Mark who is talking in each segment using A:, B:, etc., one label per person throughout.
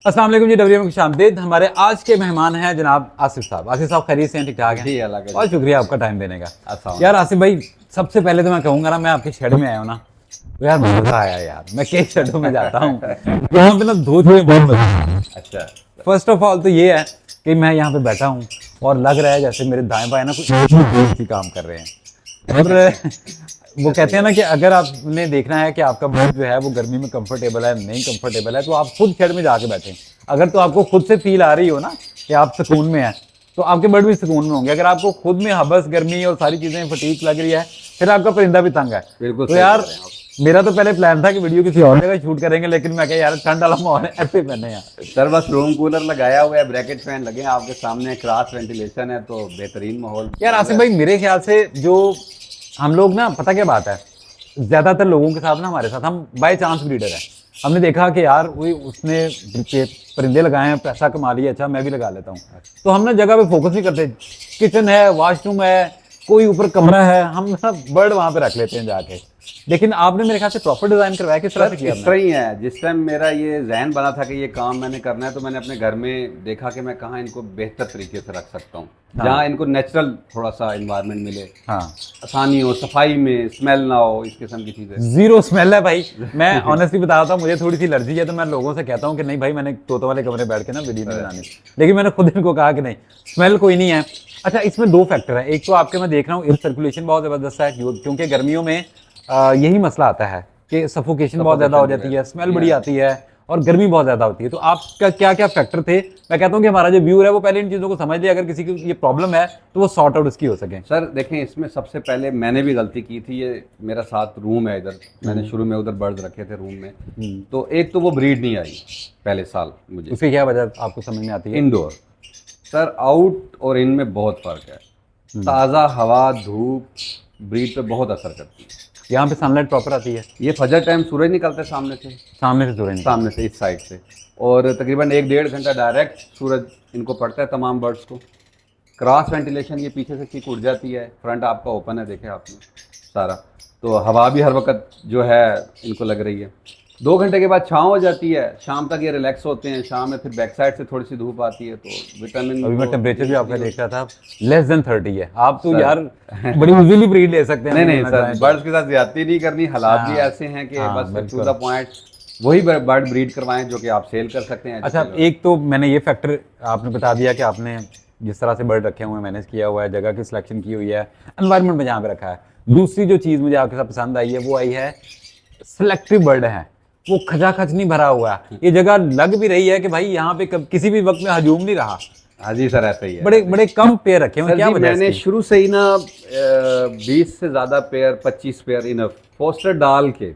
A: अस्सलाम वालेकुम जी, डब्ल्यूएम की खुशामदीद। हमारे आज के मेहमान हैं जनाब आसिफ साहब। आसिफ साहब खैरियत से हैं? ठीक ठाक हैं
B: जी, अल्लाह का
A: बहुत शुक्रिया आपका टाइम देने का।
B: अस्सलाम
A: यार आसिफ भाई, सबसे पहले तो मैं कहूँगा ना, मैं आपके शेड में आया हूँ ना, तो यार मजा आया यार। मैं कई शेडों में जाता हूँ, यहाँ पे ना धूप में बहुत मजा आया।
B: अच्छा।
A: फर्स्ट ऑफ ऑल तो ये है कि मैं यहाँ पे बैठा हूँ और लग रहा है जैसे मेरे दाएं बाएं ना कुछ ही काम कर रहे हैं। और वो कहते हैं ना कि अगर आपने देखना है कि आपका बर्ड जो है वो गर्मी में कंफर्टेबल है नहीं कंफर्टेबल है, तो आप खुद शेड में जाके बैठें। अगर तो आपको खुद से फील आ रही हो ना कि आप सुकून में हैं, तो आपके बर्ड भी सुकून में होंगे। अगर आपको खुद में हबस, गर्मी और सारी चीजें फटीक लग रही है, फिर आपका परिंदा भी तंग है।
B: बिल्कुल
A: तो
B: सही
A: यार
B: कह रहे हैं आप।
A: मेरा तो पहले प्लान था कि वीडियो किसी और जगह शूट करेंगे, लेकिन मैं कहा यार ठंड वाला माहौल है, ऐसे पहने यार।
B: सर बस रूम कूलर लगाया हुआ है, ब्रैकेट फैन लगे हैं आपके सामने, क्रॉस वेंटिलेशन है, तो बेहतरीन माहौल।
A: यार आसिफ भाई, मेरे ख्याल से जो हम लोग ना, पता क्या बात है, ज्यादातर लोगों के साथ ना, हमारे साथ हम बाय चांस ब्रीडर है। हमने देखा कि यार वही उसने परिंदे लगाए हैं, पैसा कमा लिया, अच्छा मैं भी लगा लेता हूँ। तो हम ना जगह पे फोकस नहीं करते। किचन है, वॉशरूम है, कोई ऊपर कमरा है, हम ना बर्ड वहां पे रख लेते हैं जाके। लेकिन आपने मेरे ख्याल से प्रॉपर डिजाइन करवाया, किस तरह से किया
B: इस तरह ही है। जिस टाइम मेरा ये जहन बना था कि ये काम मैंने करना है, तो मैंने अपने घर में देखा कि मैं कहाँ इनको बेहतर तरीके से रख सकता हूँ, जहाँ इनको नेचुरल थोड़ा सा इन्वायरमेंट मिले,
A: हाँ,
B: आसानी हो, सफाई में स्मेल ना हो, इस किस्म की चीजें।
A: जीरो स्मेल है भाई। मैं ऑनेस्टली बता रहा हूँ, मुझे थोड़ी सी एलर्जी है, तो मैं लोगों से कहता हूँ कि नहीं भाई, मैंने तोतों वाले कमरे बैठ के ना वीडियो नहीं बनानी। लेकिन मैंने खुद इनको कहा कि नहीं, स्मेल कोई नहीं है। अच्छा, इसमें दो फैक्टर है। एक तो आपके मैं देख रहा हूँ एयर सर्कुलेशन बहुत जबरदस्त है, क्योंकि गर्मियों में यही मसला आता है कि सफोकेशन बहुत ज्यादा हो जाती है, स्मेल बड़ी आती है और गर्मी बहुत ज्यादा होती है। तो आपका क्या क्या फैक्टर थे? मैं कहता हूँ कि हमारा जो व्यूअर है वो पहले इन चीजों को समझ ले, अगर किसी की ये प्रॉब्लम है तो वो सॉर्ट आउट उसकी हो सके।
B: सर देखें, इसमें सबसे पहले मैंने भी गलती की थी। ये मेरा साथ रूम है इधर, मैंने शुरू में उधर बर्ड्स रखे थे रूम में, तो एक तो वो ब्रीड नहीं आई पहले साल मुझे।
A: उसकी क्या वजह आपको समझ में आती है?
B: इंडोर सर, आउट और इन में बहुत फर्क है। ताज़ा हवा, धूप ब्रीड पे बहुत असर करती है।
A: यहाँ पे सनलाइट प्रॉपर आती है?
B: ये फजर टाइम सूरज निकलता है सामने से,
A: सूरज
B: सामने से, इस साइड से, और तकरीबन 1-1.5 घंटा डायरेक्ट सूरज इनको पड़ता है तमाम बर्ड्स को। क्रॉस वेंटिलेशन, ये पीछे से चीख उड़ जाती है, फ्रंट आपका ओपन है, देखे आपने सारा, तो हवा भी हर वक्त जो है इनको लग रही है। 2 घंटे के बाद छाँव हो जाती है, शाम तक ये रिलैक्स होते हैं। शाम में फिर बैक साइड से थोड़ी सी धूप आती है, तो विटामिन।
A: अभी मैं टेम्परेचर भी आपका देख रहा था, less than 30 है। आप तो यार बड़ी इजीली ब्रीड ले सकते हैं।
B: नहीं सर, बर्ड्स के साथ ज्यादती नहीं करनी। हालात भी ऐसे हैं कि बस टू द पॉइंट वही बर्ड ब्रीड करवाएं जो कि आप सेल कर सकते हैं।
A: अच्छा, एक तो मैंने ये फैक्टर आपने बता दिया कि आपने जिस तरह से बर्ड रखे हुए हैं, मैनेज किया हुआ है, जगह की सिलेक्शन की हुई है, एनवायरनमेंट में जहाँ पे रखा है। दूसरी जो चीज़ मुझे आपके साथ पसंद आई है वो आई है सिलेक्टिव बर्ड है, वो खचाखच नहीं भरा हुआ है। ये जगह लग भी रही है कि भाई यहाँ पे किसी भी वक्त में हजूम नहीं रहा।
B: हाँ जी सर, ऐसा ही है।
A: बड़े बड़े कम पेयर रखे हुए, क्या वजह है
B: मैंने
A: इसकी?
B: शुरू से ही ना 20 से ज्यादा पेयर, 25 पेयर इनफ, पोस्टर डाल के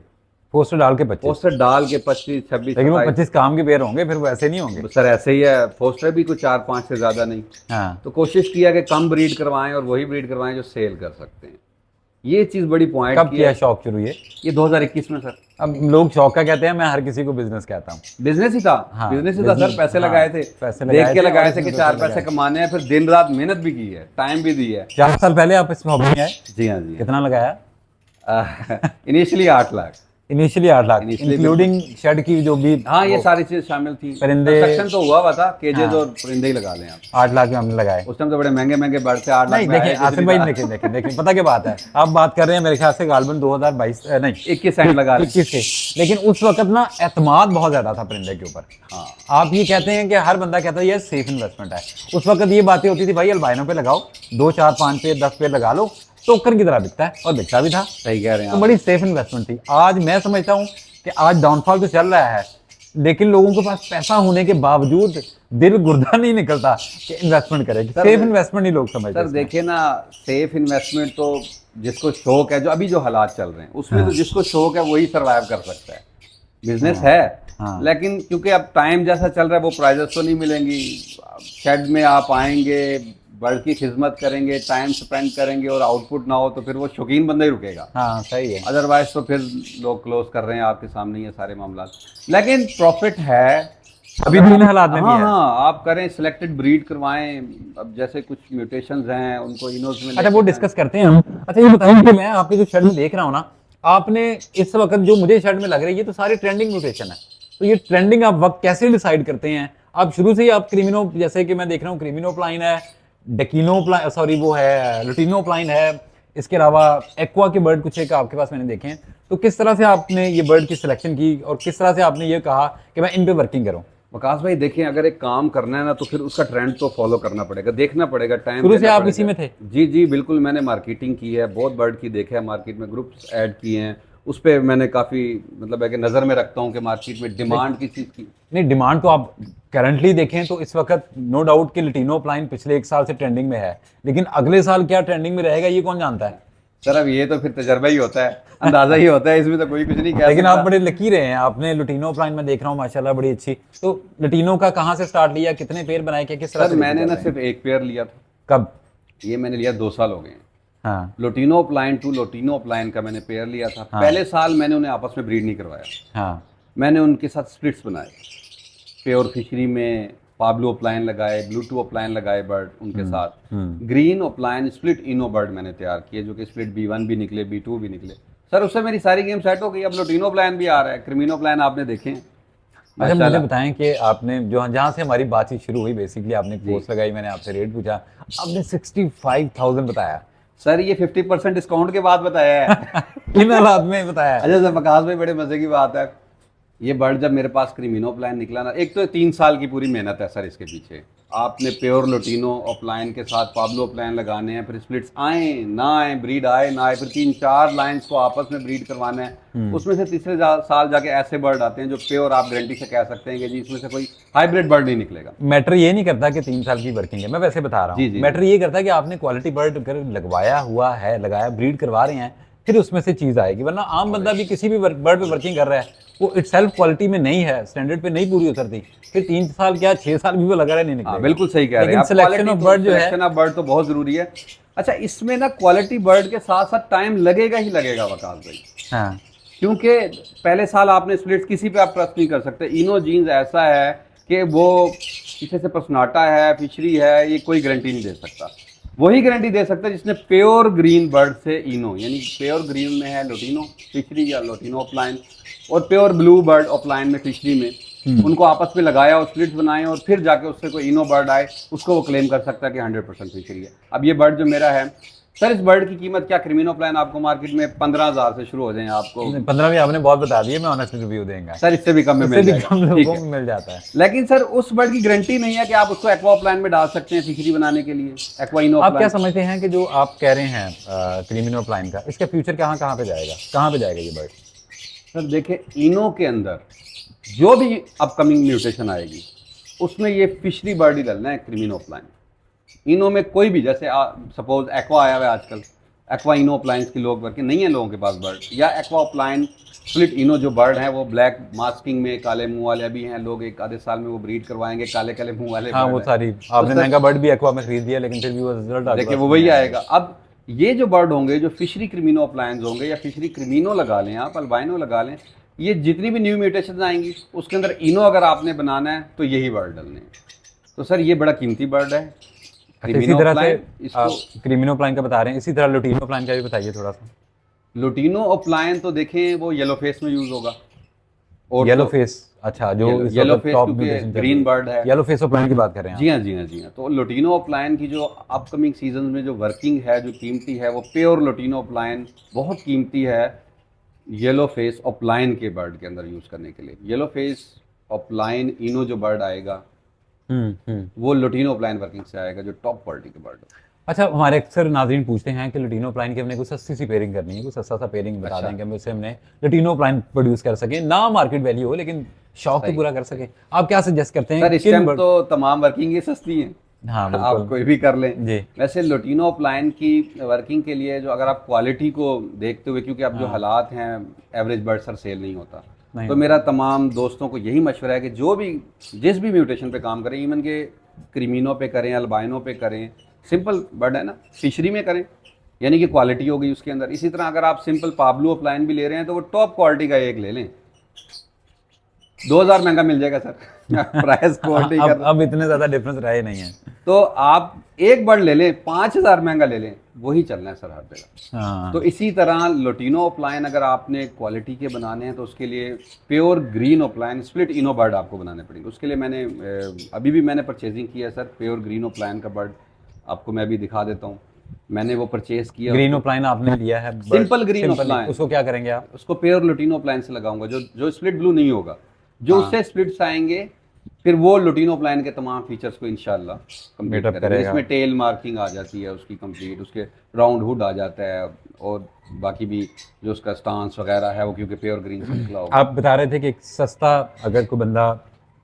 B: 25, 26,
A: लेकिन वो 25 काम के पेयर होंगे, फिर वो ऐसे नहीं होंगे
B: सर। ऐसे ही है, पोस्टर भी कुछ 4-5 से ज्यादा नहीं।
A: हाँ।
B: तो कोशिश किया कि कम ब्रीड करवाएं और वही ब्रीड करवाएं जो सेल कर सकते हैं। ये चीज बड़ी पॉइंट।
A: कब किया शौक शुरू ये
B: 2021 में सर।
A: अब लोग शौक का कहते हैं, मैं हर किसी को बिजनेस कहता हूँ।
B: बिजनेस ही था।
A: हाँ,
B: बिजनेस ही था सर। पैसे लगाए थे,
A: पैसे
B: देख के लगाए थे
A: और
B: कि
A: इसमें
B: 4
A: पैसे
B: पैसे कमाने हैं, फिर दिन रात मेहनत भी की है, टाइम भी दी है।
A: 4 साल पहले आप इसमें हॉबी में आए?
B: जी हाँ जी।
A: कितना लगाया?
B: Initially 8 lakh,
A: initially 8 lakh, including shed की जो भी।
B: हाँ ये सारी चीज शामिल थी।
A: परिंदे,
B: कंस्ट्रक्शन तो हुआ था, केजेस और परिंदे ही लगा लें आप।
A: 8 लाख में हमने लगाए।
B: उस टाइम तो बड़े महंगे महंगे बर्ड थे, 8 लाख
A: नहीं
B: में
A: देखिए आसिफ भाई, देखिए पता क्या बात है, आप बात कर रहे हैं मेरे ख्याल से गालबन 2022 नहीं
B: 21 एंड लगा
A: 21 के। लेकिन उस वक्त ना एतमाद बहुत ज्यादा था परिंदे के ऊपर।
B: हाँ।
A: आप ये कहते हैं कि हर बंदा कहता है ये सेफ इन्वेस्टमेंट है। उस वक्त ये बातें होती थी, भाई अल्बाइनो पे लगाओ, 2, 4, 5 पेड़ 10 पेड़ लगा लो, टोकन की तरह बिकता है, और बिकता भी था।
B: सही कह रहे हैं
A: तो
B: आप।
A: बड़ी सेफ इन्वेस्टमेंट थी। आज मैं समझता हूँ कि आज डाउनफॉल तो चल रहा है, लेकिन लोगों के पास पैसा होने के बावजूद दिल गुर्दा नहीं निकलता कि इन्वेस्टमेंट करें। सेफ इन्वेस्टमेंट नहीं लोग समझते।
B: सर देखिए ना, सेफ इन्वेस्टमेंट तो जिसको शौक है, जो अभी जो हालात चल रहे हैं उसमें तो जिसको शौक है वही सरवाइव कर सकता है। बिजनेस है, लेकिन क्योंकि अब टाइम जैसा चल रहा है, वो प्राइजेस तो नहीं मिलेंगी। शेड में आप आएंगे, बर्ड की खिदमत करेंगे, टाइम स्पेंड करेंगे और आउटपुट ना हो तो फिर वो शौकीन बंदा ही रुकेगा।
A: हाँ सही है।
B: अदरवाइज तो फिर लोग क्लोज कर रहे हैं, आपके सामने ये सारे मामला। लेकिन प्रॉफिट है
A: अभी भी इन हालात में भी
B: हाँ
A: है।
B: हाँ, आप करें, सिलेक्टेड ब्रीड करवाएं। अब जैसे कुछ म्यूटेशंस हैं उनको इनोज में।
A: अच्छा वो डिस्कस करते हैं हम। अच्छा ये बताइए कि मैं आपके जो शेड में देख रहा हूँ ना, आपने इस वक्त जो मुझे शेड में लग रही है, ये तो सारी ट्रेंडिंग म्यूटेशन है। तो ये ट्रेंडिंग आप वक्त कैसे डिसाइड करते हैं? आप शुरू से ही आप क्रिमिनो, जैसे कि मैं देख रहा हूँ क्रिमिनोप्लाइन है, डेकिनोप्लाइन, सॉरी वो है लुटिनोप्लाइन है, इसके अलावा एक्वा के बर्ड कुछ एक आपके पास मैंने देखे हैं। तो किस तरह से आपने ये बर्ड की सिलेक्शन की और किस तरह से आपने ये कहा कि मैं इन पे वर्किंग करूँ?
B: वकास भाई देखें, अगर एक काम करना है ना तो फिर उसका ट्रेंड तो फॉलो करना पड़ेगा, देखना पड़ेगा, टाइम
A: शुरू से आप इसी में थे?
B: जी जी बिल्कुल, मैंने मार्केटिंग की है, बहुत बर्ड की देखा है, मार्केट में ग्रुप्स ऐड किए हैं, उस पर मैंने काफ़ी मतलब है कि नज़र में रखता हूँ कि मार्केट में डिमांड किस चीज़ की।
A: नहीं, डिमांड तो आप करंटली देखें तो इस वक्त नो डाउट कि लुटिनोप्लाइन पिछले 1 साल से ट्रेंडिंग में है, लेकिन अगले साल क्या ट्रेंडिंग में रहेगा ये कौन जानता है?
B: सर अब ये तो फिर तजर्बा ही होता है, अंदाजा ही होता है, इसमें तो कोई कुछ नहीं कह
A: लेकिन
B: सकता।
A: आप बड़े लकी रहे हैं, आपने लुटिनोप्लाइन में देख रहा हूँ माशाल्लाह बड़ी अच्छी। तो लुटिनो का कहाँ से स्टार्ट लिया, कितने पेयर बनाए, क्या किस तरह
B: सर
A: से
B: मैंने
A: लेके
B: ना
A: चल रहे
B: सिर्फ एक पेयर लिया था,
A: हैं? कब?
B: ये मैंने लिया 2 साल हो गए हैं।
A: हाँ
B: लोटिनोप्लाइन टू लोटिनोप्लाइन का मैंने पेयर लिया था। पहले साल मैंने उन्हें आपस में ब्रीड नहीं करवाया,
A: हाँ
B: मैंने उनके साथ स्प्लिट्स बनाए, प्योर फिशरी में पाब्लो ओप्लाइन लगाए, ब्लूटू ओप्लाइन लगाए बर्ड उनके साथ, ग्रीन ओप्लाइन स्प्लिट इनो बर्ड मैंने तैयार किए, जो कि स्प्लिट B1 भी निकले, B2 भी निकले। सर उससे मेरी सारी गेम सेट हो गई। अब लोटिनो प्लान भी आ रहा है, क्रिमिनो प्लान आपने देखे हैं।
A: अच्छा मुझे बताएं कि आपने जो जहाँ से हमारी बातचीत शुरू हुई, बेसिकली आपने पोस्ट लगाई, मैंने आपसे रेट पूछा, आपने 65,000 बताया।
B: सर ये 50% डिस्काउंट के बाद बताया है।
A: किन हालात में बताया?
B: अच्छा सर वकास भाई, बड़े मजे की बात है, ये बर्ड जब मेरे पास क्रिमिनो प्लान निकला ना, एक तो 3 साल की पूरी मेहनत है सर इसके पीछे। आपने प्योर लोटिनो ओप्लाइन के साथ पाब्लो प्लान लगाने हैं, फिर स्प्लिट्स आए ना आए, ब्रीड आए ना आए, फिर 3-4 लाइन्स को आपस में ब्रीड करवाना है। उसमें से तीसरे साल जाके ऐसे बर्ड आते हैं जो प्योर आप गारंटी से कह सकते हैं कि जी इसमें से कोई हाइब्रिड बर्ड नहीं निकलेगा।
A: मैटर ये नहीं करता कि 3 साल की वर्किंग है, मैं वैसे बता रहा हूँ। मैटर ये करता है कि आपने क्वालिटी बर्ड अगर लगवाया हुआ है, लगाया, ब्रीड करवा रहे हैं, फिर उसमें से चीज़ आएगी। वरना आम बंदा भी किसी भी बर्ड पे वर्किंग कर रहा है, वो इटसेल्फ क्वालिटी में नहीं है, स्टैंडर्ड पे नहीं पूरी उतरती, फिर 3 साल क्या 6 साल भी वो लगा रहा नहीं निकलेगा।
B: बिल्कुल सही कह रहे हैं।
A: लेकिन सिलेक्शन ऑफ बर्ड जो है,
B: सिलेक्शन ऑफ बर्ड तो बहुत जरूरी है। अच्छा इसमें ना क्वालिटी बर्ड के साथ साथ टाइम लगेगा ही लगेगा वकास भाई।
A: हाँ
B: क्योंकि पहले साल आपने स्प्लिट्स किसी पे आप ट्रस्ट नहीं कर सकते। इनो जीन्स ऐसा है कि वो पीछे से पसनाटा है, फिशरी है, ये कोई गारंटी नहीं दे सकता। वही गारंटी दे सकता है जिसने प्योर ग्रीन बर्ड से इनो, यानी प्योर ग्रीन में है लोटिनो फिशरी या लोटिनो ओप्लाइन, और प्योर ब्लू बर्ड ओप्लाइन में फिशरी में, उनको आपस में लगाया और स्प्लिट्स बनाए और फिर जाके उससे कोई इनो बर्ड आए, उसको वो क्लेम कर सकता है कि 100% फिशरी है। अब ये बर्ड जो मेरा है सर, इस बर्ड की कीमत क्या क्रिमिनो प्लान आपको मार्केट में 15,000 से शुरू हो जाए आपको।
A: 15 भी आपने बहुत बता दिए, मैं ऑनेस्ट रिव्यू देंगे
B: सर, इससे भी कम में मिल जाएगा, ठीक है।
A: मिल जाता है।
B: लेकिन सर उस बर्ड की गारंटी नहीं है कि आप उसको एक्वा प्लान में डाल सकते हैं फिशरी बनाने के लिए। एक्वा इनो
A: आप क्या समझते हैं कि जो आप कह रहे हैं क्रिमिनो प्लान का, इसका फ्यूचर कहाँ कहाँ पे जाएगा, कहाँ पे जाएगा ये बर्ड?
B: सर देखिए, इनो के अंदर जो भी अपकमिंग म्यूटेशन आएगी उसमें ये फिशरी बर्ड ही डलना है, क्रिमिनो प्लान। इनो में कोई भी, जैसे सपोज एक्वा आया हुआ है आजकल, एक्वा इनो अप्लायंस की लोग वर्किंग नहीं है लोगों के पास बर्ड, या एक्वा अप्लायंस स्प्लिट इनो जो बर्ड है वो ब्लैक मास्किंग में काले मुंह वाले भी हैं, लोग एक आधे साल में वो ब्रीड करवाएंगे काले काले मुंह वाले।
A: हाँ वो सारी आपने महंगा बर्ड भी एक्वा में खरीद दिया, लेकिन फिर भी वो रिजल्ट
B: देखिए वो वही आएगा। अब ये जो बर्ड होंगे जो फिशरी क्रिमिनो अप्लायंस होंगे, या फिशरी क्रिमिनो लगा लें आप, अल्बाइनो लगा लें, ये जितनी भी न्यू म्यूटेशन आएंगी उसके अंदर इनो अगर आपने बनाना है तो यही बर्ड डलने हैं। तो सर ये बड़ा कीमती बर्ड है।
A: इसी तरह से क्रिमिनो प्लान का बता रहे हैं, इसी तरह लोटिनो प्लान का भी बताइए थोड़ा सा।
B: लोटिनो ओप्लायन तो देखें वो येलो फेस में यूज होगा, और
A: येलो फेस, अच्छा जो
B: येलो फेस क्योंकि ग्रीन बर्ड है,
A: येलो फेस प्लान की बात कर रहे हैं।
B: जी हाँ जी हाँ जी हाँ। तो लोटिनो ओप्लायन की जो अपकमिंग सीजन में जो वर्किंग है, जो कीमती है, वो प्योर लोटिनो ओप्लायन बहुत कीमती है येलो फेस ओप्लायन के बर्ड के अंदर यूज करने के लिए। येलो फेस ओप्लायन इनो जो बर्ड आएगा वो लोटिनो ओप्लायन वर्किंग से आएगा, जो टॉप क्वालिटी के बर्ड।
A: अच्छा हमारे अक्सर नाज़रीन पूछते हैं कि लोटिनो प्लान की हमने कोई सस्ती सी पेयरिंग करनी है, कोई सस्ता सा पेयरिंग बता दें कि उससे हमने लोटिनो प्लान प्रोड्यूस कर सकें, ना मार्केट वैल्यू हो लेकिन शौक तो पूरा कर सकें। आप क्या सजेस्ट करते हैं?
B: सर इस टाइम तो तमाम वर्किंग ये सस्ती हैं,
A: हाँ
B: आप कोई भी कर लें
A: जी।
B: वैसे लोटिनो प्लान की वर्किंग के लिए जो अगर आप क्वालिटी को देखते हुए, क्योंकि अब जो हालात हैं एवरेज बर्ड सर सेल नहीं होता, तो मेरा तमाम दोस्तों को यही मशवरा है कि जो भी जिस भी म्यूटेशन पे काम करें, इवन के क्रिमिनो पे करें, अल्बाइनो पे करें, सिंपल बर्ड है ना, फिशरी में करें, यानी कि क्वालिटी हो गई उसके अंदर। इसी तरह अगर आप सिंपल पाब्लो प्लान भी ले रहे हैं तो वो टॉप क्वालिटी का एक ले लें, 2000 महंगा मिल जाएगा सर प्राइस क्वालिटी का।
A: अब इतने ज्यादा डिफरेंस रहे नहीं है।
B: तो आप एक बर्ड ले लें, 5000 महंगा ले लें, वही चलना है सर हर जगह।
A: हाँ,
B: तो इसी तरह लोटिनो ओप्लाइन अगर आपने क्वालिटी के बनाने हैं तो उसके लिए प्योर ग्रीन ओप्लाइन स्प्लिट इनो बर्ड आपको बनाने पड़ेंगे। उसके लिए मैंने अभी भी मैंने परचेजिंग किया है सर, प्योर ग्रीन ओप्लाइन का बर्ड आपको मैं अभी दिखा देता हूँ। मैंने वो परचेज किया।
A: ग्रीन ओप्लाइन आपने लिया है?
B: Simple green ओप्लाइन।
A: उसको क्या करेंगे आप?
B: उसको प्योर लोटिनो ओप्लाइन से लगाऊंगा, जो स्प्लिट ब्लू नहीं होगा, जो उससे स्प्लिट्स आएंगे, फिर वो लोटिनो ओप्लाइन के तमाम फीचर्स को इंशाल्लाह कंप्लीट करेगा। इसमें टेल मार्किंग आ जाती है उसकी कंप्लीट, उसके राउंड हुड आ जाता है, और बाकी भी जो उसका स्टांस वगैरह है वो क्योंकि प्योर ग्रीन से निकला होगा।
A: आप बता रहे थे कि एक सस्ता, अगर कोई बंदा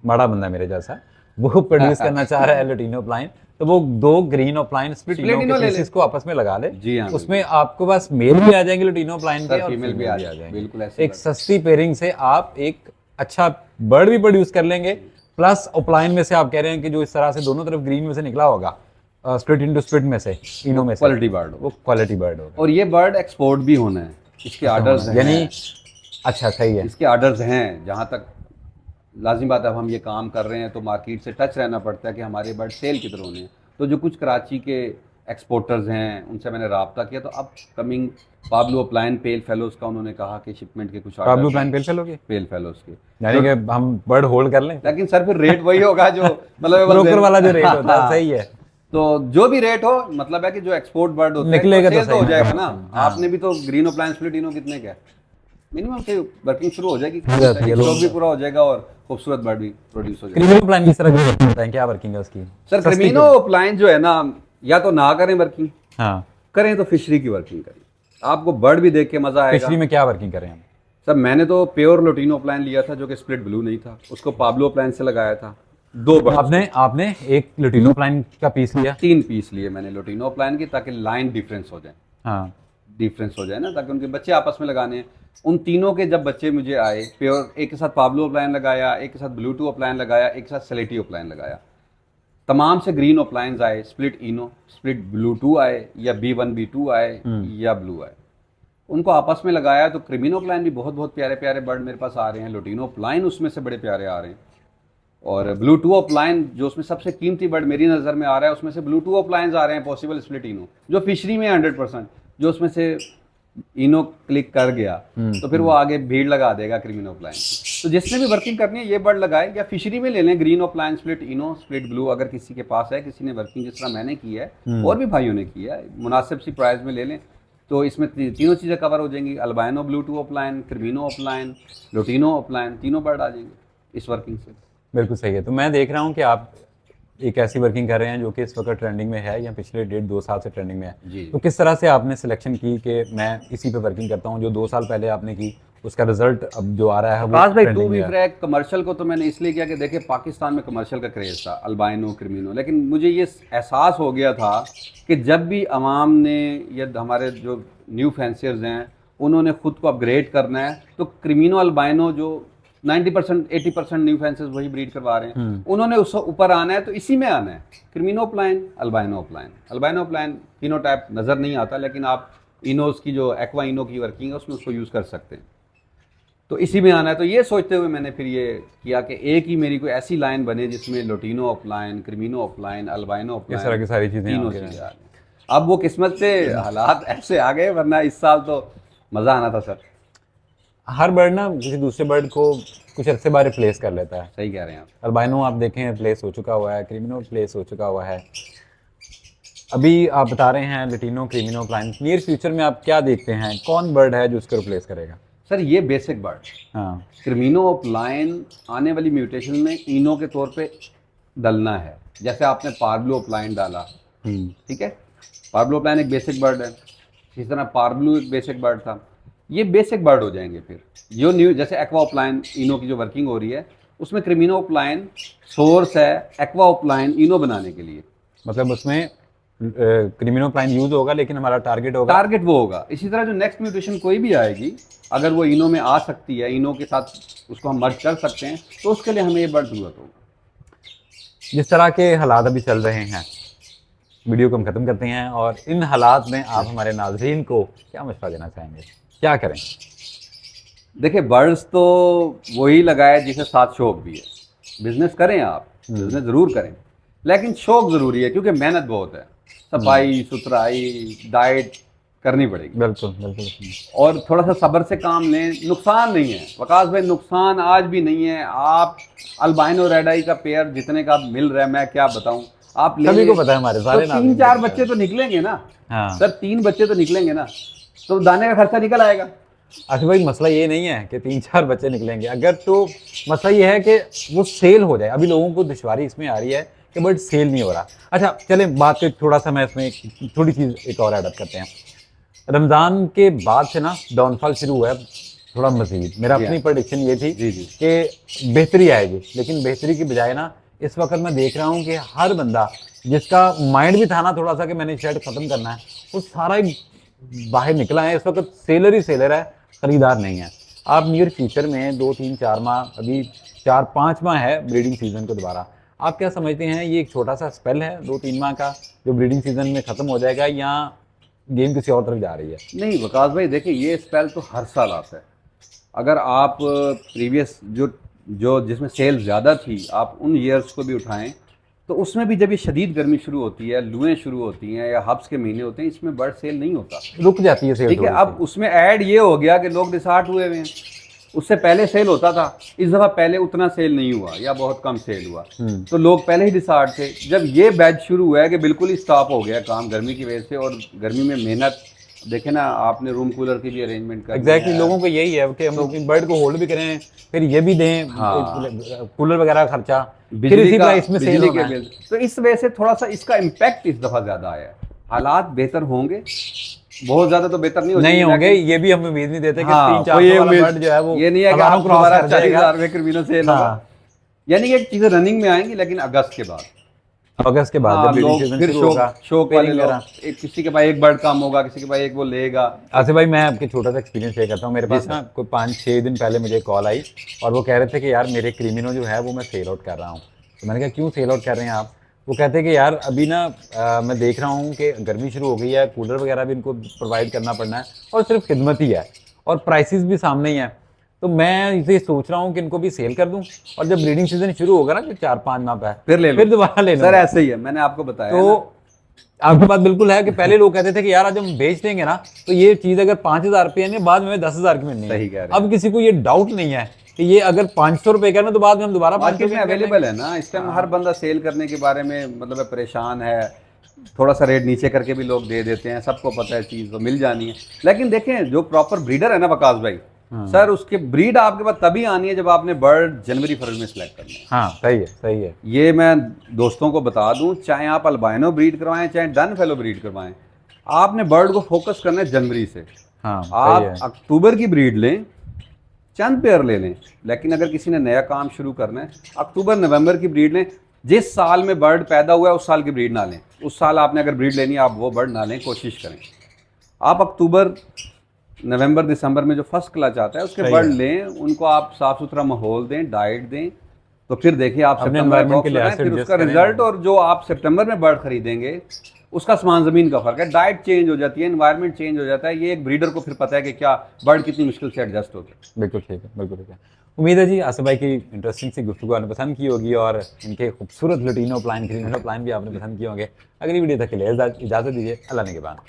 A: बड़ा बंदा मेरे जैसा वो प्रोड्यूस करना चाह रहा है लोटिनो ओप्लाइन, तो वो 2 ग्रीन ओप्लाइन स्प्लिट इनो के पीसेस को आपस में लगा ले।
B: जी हाँ,
A: उसमें आपको बस मेल भी आ जाएंगे लोटिनो ओप्लाइन के, और
B: फीमेल भी आ जाएंगे। बिल्कुल ऐसे
A: एक सस्ती पेयरिंग से आप एक अच्छा बर्ड भी प्रोड्यूस कर लेंगे, प्लस ओप्लाइन में से आप कह रहे हैं कि जो इस तरह से दोनों तरफ ग्रीन में से निकला होगा, स्प्लिट इनटू स्प्लिट में से, इनो में से,
B: क्वालिटी बर्ड,
A: वो क्वालिटी बर्ड होगा।
B: और ये बर्ड एक्सपोर्ट भी होना है, इसके ऑर्डर्स हैं,
A: यानी अच्छा सही है,
B: इसके ऑर्डर्स हैं। जहाँ तक लाजिम बात है, अब हम ये काम कर रहे हैं तो मार्केट से टच रहना पड़ता है कि हमारे बर्ड सेल किधर होने हैं। तो जो कुछ कराची के एक्सपोर्टर्स हैं उनसे मैंने रब्ता किया, तो अब कमिंग पाब्लो ओप्लाइन पेल फेलोज का उन्होंने कहा कि शिपमेंट के कुछ
A: पाब्लो ओप्लाइन पेल फेलो के,
B: पेल फेलोज के,
A: यानी कि हम बर्ड होल्ड कर लें।
B: लेकिन सर फिर रेट वही होगा जो मतलब
A: ब्रोकर वाला जो रेट होता है। सही है।
B: तो जो भी रेट हो, मतलब है कि जो एक्सपोर्ट बर्ड होता है
A: निकलेगा
B: तो
A: सही
B: हो जाएगा ना। आपने भी तो ग्रीन ओप्लाइन स्प्लिट इनो कितने का मिनिमम से वर्किंग शुरू हो जाएगी, स्टॉक भी पूरा हो जाएगा और खूबसूरत बर्ड भी प्रोड्यूस हो जाएगा।
A: क्रीमिनो ओप्लाइन किस तरह की वर्किंग होता है, क्या वर्किंग है उसकी?
B: सर क्रीमिनो ओप्लाइन जो है ना, या तो ना करें वर्किंग,
A: हाँ
B: करें तो फिशरी की वर्किंग करें, आपको बर्ड भी देख के मजा आएगा।
A: फिशरी में क्या वर्किंग करें हम?
B: सर मैंने तो प्योर लोटिनो ओप्लाइन लिया था जो कि स्प्लिट ब्लू नहीं था, उसको पाब्लो ओप्लाइन से लगाया था। 2 बर्ड
A: आपने एक लोटिनो ओप्लाइन का पीस लिया?
B: 3 पीस लिए मैंने लोटिनो ओप्लाइन की, ताकि लाइन डिफरेंस हो जाए,
A: हाँ
B: डिफरेंस हो जाए ना, ताकि उनके बच्चे आपस में लगाने हैं। उन तीनों के जब बच्चे मुझे आए, प्योर एक के साथ पाब्लो ओप्लाइन लगाया, एक के साथ ब्लू2 ओप्लाइन लगाया, एक के साथ सेलेटी ओप्लाइन लगाया, तमाम से ग्रीन ओप्लाइंस आए, स्प्लिट इनो, स्प्लिट ब्लू2 आए, या B1 B2 आए, या ब्लू आए, उनको आपस में लगाया। तो क्रीमिनो ओप्लाइन भी बहुत बहुत प्यारे प्यारे बर्ड मेरे पास आ रहे हैं, लोटिनो ओप्लाइन उसमें से बड़े प्यारे आ रहे हैं, और ब्लू2 ओप्लाइन जो उसमें सबसे कीमती बर्ड मेरी नज़र में आ रहा है, उसमें से ब्लू2 ओप्लाइंस आ रहे हैं, पॉसिबल स्प्लिट इनो, जो फिशरी में 100%, जो उसमें से इनो क्लिक कर गया तो फिर वो आगे भीड़ लगा देगा क्रीमिनो ओप्लाइन। तो जिसने भी वर्किंग करनी है ये बर्ड लगाए, या फिशरी में ले लें ग्रीन ओप्लाइन स्प्लिट इनो स्प्लिट ब्लू, अगर किसी के पास है, किसी ने वर्किंग जिस तरह मैंने की है और भी भाइयों ने की है, मुनासिब सी प्राइस में ले लें, तो इसमें तीनों चीज़ें कवर हो जाएंगी, अल्बाइनो ब्लू2 ओप्लाइन, क्रीमिनो ओप्लाइन, लोटिनो ओप्लाइन, तीनों बर्ड आ जाएंगे इस वर्किंग से।
A: बिल्कुल सही है। तो मैं देख रहा हूँ कि आप एक ऐसी वर्किंग कर रहे हैं जो कि इस वक्त ट्रेंडिंग में है, या पिछले 1.5-2 साल से ट्रेंडिंग में है
B: जी।
A: तो किस तरह से आपने सिलेक्शन की कि मैं इसी पे वर्किंग करता हूँ? जो 2 साल पहले आपने की उसका रिजल्ट अब जो आ रहा है वो
B: भाई
A: trending
B: टू
A: में
B: बी
A: है।
B: फ्रैंक कमर्शियल को तो मैंने इसलिए किया कि देखिए पाकिस्तान में कमर्शियल का क्रेज था, अल्बाइनो क्रीमिनो, लेकिन मुझे ये एहसास हो गया था कि जब भी अवाम ने या हमारे जो न्यू फैंसियर्स हैं उन्होंने खुद को अपग्रेड करना है, तो क्रीमिनो अल्बाइनो जो 90% 80% न्यू फैंसियर्स वही ब्रीड करवा रहे हैं, उन्होंने उस ऊपर आना है, तो इसी में आना है, creamino opaline, albino opaline. Albino opaline phenotype नज़र नहीं आता, लेकिन आप इनोस की जो एक्वा इनो की वर्किंग है उसमें उसको यूज़ कर सकते हैं, तो इसी में आना है। तो ये सोचते हुए मैंने फिर ये किया कि एक ही मेरी कोई ऐसी लाइन बने जिसमें लोटिनो ओप्लाइन, क्रीमिनो ओप्लाइन, अल्बाइनो
A: इस तरह की सारी चीज़ें
B: तीनों चीज़ें आ गई। अब वो किस्मत से हालात ऐसे आ गए, वरना इस साल तो मज़ा आना था सर।
A: हर बर्ड ना किसी दूसरे बर्ड को कुछ अरसे बाद रिप्लेस कर लेता है।
B: सही कह रहे हैं आप।
A: अल्बाइनो आप देखें रिप्लेस हो चुका हुआ है, क्रीमिनो रिप्लेस हो चुका हुआ है, अभी आप बता रहे हैं लोटिनो क्रीमिनो ओप्लाइन। नियर फ्यूचर में आप क्या देखते हैं, कौन बर्ड है जो उसको रिप्लेस करेगा?
B: सर ये बेसिक बर्ड,
A: हाँ
B: क्रीमिनो ओप्लाइन आने वाली म्यूटेशन में इनो के तौर पे डलना है, जैसे आपने पार्ब्लो ओप्लाइन डाला, ठीक है, पार्ब्लो ओप्लाइन एक बेसिक बर्ड है, इसी तरह पार्ब्लू एक बेसिक बर्ड था, ये बेसिक बर्ड हो जाएंगे। फिर जो न्यू जैसे एक्वा ओप्लाइन इनो की जो वर्किंग हो रही है उसमें क्रीमिनो ओप्लाइन सोर्स है एक्वा ओप्लाइन इनो बनाने के लिए,
A: मतलब उसमें क्रीमिनो ओप्लाइन यूज होगा, लेकिन हमारा टारगेट
B: वो होगा। इसी तरह जो नेक्स्ट म्यूटेशन कोई भी आएगी, अगर वो इनो में आ सकती है, इनो के साथ उसको हम मर्ज कर सकते हैं, तो उसके लिए हमें ये बर्ड जरूरत होगा।
A: जिस तरह के हालात अभी चल रहे हैं, वीडियो को हम ख़त्म करते हैं, और इन हालात में आप हमारे नाजरीन को क्या मशवरा देना चाहेंगे, क्या करें?
B: देखिए बर्ड्स तो वही लगाए जिसे साथ शौक भी है। बिजनेस करें आप, बिजनेस जरूर करें, लेकिन शौक जरूरी है, क्योंकि मेहनत बहुत है, सफाई सुथराई डाइट करनी पड़ेगी,
A: बिल्कुल बिल्कुल।
B: और थोड़ा सा सब्र से काम लें। नुकसान नहीं है वकास भाई, नुकसान आज भी नहीं है। आप अल्बाइनो रेड आई का पेयर जितने का मिल रहा है, मैं क्या बताऊं, आप ले
A: सभी को
B: लें,
A: पता है, हमारे
B: तो
A: सारे
B: 3-4 बच्चे तो निकलेंगे ना
A: हाँ
B: सर, 3 बच्चे तो निकलेंगे ना, तो दाने का खर्चा निकल आएगा।
A: अच्छा भाई, मसला ये नहीं है कि 3-4 बच्चे निकलेंगे, अगर तो मसला ये है कि वो सेल हो जाए। अभी लोगों को दुश्वारी इसमें आ रही है कि बट सेल नहीं हो रहा। अच्छा चले बात पे थोड़ा सा, मैं इसमें थोड़ी चीज़ एक और ऐड करते हैं। रमज़ान के बाद से ना डाउनफॉल शुरू हुआ है थोड़ा मजीद। मेरा
B: जी
A: अपनी
B: हाँ।
A: प्रेडिक्शन ये थी
B: जी जी।
A: कि बेहतरी आएगी, लेकिन बेहतरी की बजाय ना इस वक्त मैं देख रहा हूँ कि हर बंदा जिसका माइंड भी था ना थोड़ा सा कि मैंने शेड खत्म करना है, वो सारा ही बाहर निकला है। इस वक्त सेलर ही सेलर है, खरीदार नहीं है। आप नियर फ्यूचर में 2-3-4 माह, अभी 4-5 माह है ब्रीडिंग सीजन को दोबारा, आप क्या समझते हैं ये एक छोटा सा स्पेल है 2-3 माह का जो ब्रीडिंग सीजन में खत्म हो जाएगा, या गेम किसी और तरफ जा रही है?
B: नहीं वकास भाई, देखिए ये स्पेल तो हर साल आता है। अगर आप प्रीवियस जो जो जिसमें सेल ज़्यादा थी, आप उन ईयर्स को भी उठाएं, तो उसमें भी जब ये शदीद गर्मी शुरू होती है, लुएं शुरू होती हैं या हब्स के महीने होते हैं, इसमें बर्ड सेल नहीं होता।
A: रुक जाती है सेल
B: ठीक है,
A: थोड़ी
B: अब उसमें ऐड ये हो गया कि लोग डिसार्ट हुए हुए हैं। उससे पहले सेल होता था, इस दफ़ा पहले उतना सेल नहीं हुआ या बहुत कम सेल हुआ, तो लोग पहले ही डिसार्ट थे। जब ये बैच शुरू हुआ है कि बिल्कुल ही स्टॉप हो गया काम गर्मी की वजह से, और गर्मी में मेहनत देखे ना आपने, रूम कूलर की भी अरेंजमेंट कर
A: एग्जैक्टली लोगों को यही है कि हम बर्ड को होल्ड भी करें, फिर ये भी दें कूलर वगैरह का खर्चा, फिर
B: बिजली
A: इसी
B: का
A: प्राइस में सेल
B: बिजली
A: होना
B: के
A: है।
B: बिल, तो इस वजह से थोड़ा सा इसका इम्पैक्ट इस दफ़ा ज़्यादा आया है। हालात बेहतर होंगे, बहुत ज़्यादा तो बेहतर नहीं
A: नहीं होंगे,
B: लेकिन
A: ये भी हम उम्मीद नहीं देते कि
B: हाँ,
A: 300-400 वाला बर्ड जो है वो
B: ये नहीं है कि
A: हजारों
B: आप
A: क्रॉस
B: दोबारा
A: कर जाएगा।
B: 40,000 में क्रिमिनल सेल होगा।
A: हाँ,
B: यानी कि एक चीज़ें रनिंग में आएंगी, लेकिन अगस्त के बाद।
A: अगस्त के बाद
B: हाँ,
A: जब ब्रीडिंग
B: लोग
A: सीजन
B: फिर
A: शुरू होगा,
B: शौक वाले
A: पेयरिंग
B: लोग,
A: वगैरह।
B: किसी के पास एक बर्ड कम होगा, किसी के पास एक वो लेगा।
A: आसिफ भाई, मैं आपके छोटा सा एक्सपीरियंस शेयर करता हूँ। मेरे पास ना कोई 5-6 दिन पहले मुझे कॉल आई और वो कह रहे थे कि यार मेरे क्रीमिनो जो है वो मैं सेल आउट कर रहा हूँ। तो मैंने कहा क्यों सेल आउट कर रहे हैं आप? वो कहते हैं कि यार अभी ना मैं देख रहा हूँ कि गर्मी शुरू हो गई है, कूलर वगैरह भी इनको प्रोवाइड करना पड़ना है, और सिर्फ खिदमत ही है, और प्राइसेस भी सामने ही है। तो मैं इसे सोच रहा हूँ कि इनको भी सेल कर दूँ, और जब ब्रीडिंग सीजन शुरू होगा ना जो 4-5 माह पे,
B: फिर ले लो,
A: फिर दोबारा ले लो।
B: सर ऐसे ही है, मैंने आपको बताया
A: तो आपकी बात बिल्कुल है कि पहले लोग कहते थे कि यार आज हम बेच देंगे ना तो ये चीज़ अगर 5,000 रुपये है बाद में 10,000 की मिलनी है।
B: सही कह रहे हैं।
A: अब किसी को ये डाउट नहीं है कि ये अगर 500 रुपये का ना तो बाद में हम दोबारा 500
B: मार्केट में अवेलेबल है ना इस टाइम। हर बंदा सेल करने के बारे में मतलब परेशान है, थोड़ा सा रेट नीचे करके भी लोग दे देते हैं, सबको पता है चीज़ तो मिल जानी है। लेकिन देखें जो प्रॉपर ब्रीडर है ना वकास भाई, सर उसके ब्रीड आपके पास तभी आनी है जब आपने बर्ड जनवरी-फरवरी में सिलेक्ट करना है।
A: हाँ सही है, सही है।
B: ये मैं दोस्तों को बता दूं, चाहे आप अल्बाइनो ब्रीड करवाएं चाहे डन फेलो ब्रीड करवाएं, आपने बर्ड को फोकस करना है जनवरी से।
A: हाँ
B: आप अक्टूबर की ब्रीड लें, चंद पेयर ले लें, लेकिन अगर किसी ने नया काम शुरू करना है अक्टूबर नवंबर की ब्रीड लें। जिस साल में बर्ड पैदा हुआ है उस साल की ब्रीड ना लें। उस साल आपने अगर ब्रीड लेनी है आप वो बर्ड ना लें, कोशिश करें। आप अक्टूबर नवंबर दिसंबर में जो फर्स्ट क्लच आता है उसके बर्ड लें, उनको आप साफ सुथरा माहौल दें, डाइट दें, तो फिर देखिए आप सितंबर में फिर उसका रिजल्ट। और जो आप सितंबर में बर्ड खरीदेंगे उसका आसमान ज़मीन का फ़र्क है। डाइट चेंज हो जाती है, एनवायरनमेंट चेंज हो जाता है। ये एक ब्रीडर को फिर पता है कि क्या बर्ड कितनी मुश्किल से एडजस्ट होते हैं।
A: बिल्कुल ठीक है, बिल्कुल ठीक है। उम्मीद है जी आसिफ भाई की इंटरेस्टिंग सी गुफ्तगू आपने पसंद की होगी, और इनके खूबसूरत लुटीनो प्लान, क्रीमिनो प्लान भी आपने पसंद किए होंगे। अगली वीडियो तक के लिए इजाज़त दीजिए, अल्लाह ने के बाद।